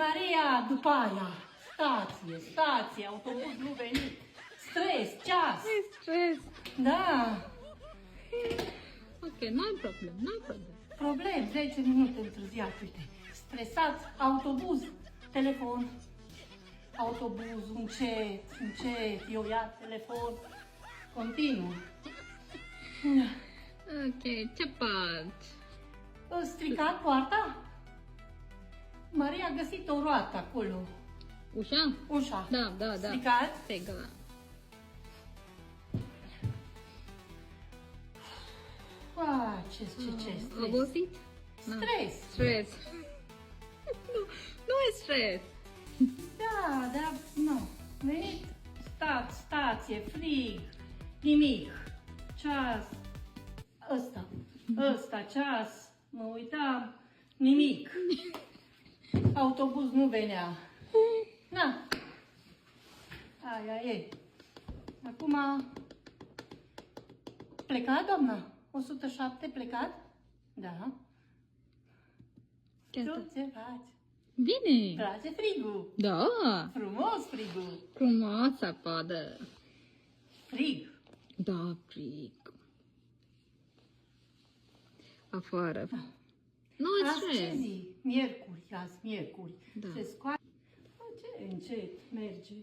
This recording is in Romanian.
Maria, după aia, stație, autobuz nu venit, stres, ceas. Stres. Da, Ok, n-ai problem, n-ai problem. problem, 10 minute întârziat, uite. Stresat, autobuz, telefon. Autobuz, încet, eu iar telefon, continuu. Ok, ce faci? Stricat poarta? Maria a găsit o roată acolo. Ușa? Da. Stricat? Stricat. Ce stres. Obosit? Stres. Nu e stres. Da, nu. Venit, stație, frig, nimic. Ceas, ăsta, ceas, mă uitam, nimic. Autobuz nu venea. Na, aia e. Acum, plecat, doamna? 107 plecat? Da. Tu ce faci? Bine. Place frigul? Da. Frumos frigul. Frumoasă podă. Frig. Da, frig. Afară. Nu e Azi ce stres. zi? Miercuri. Da. Se scoate. Ce încet merge.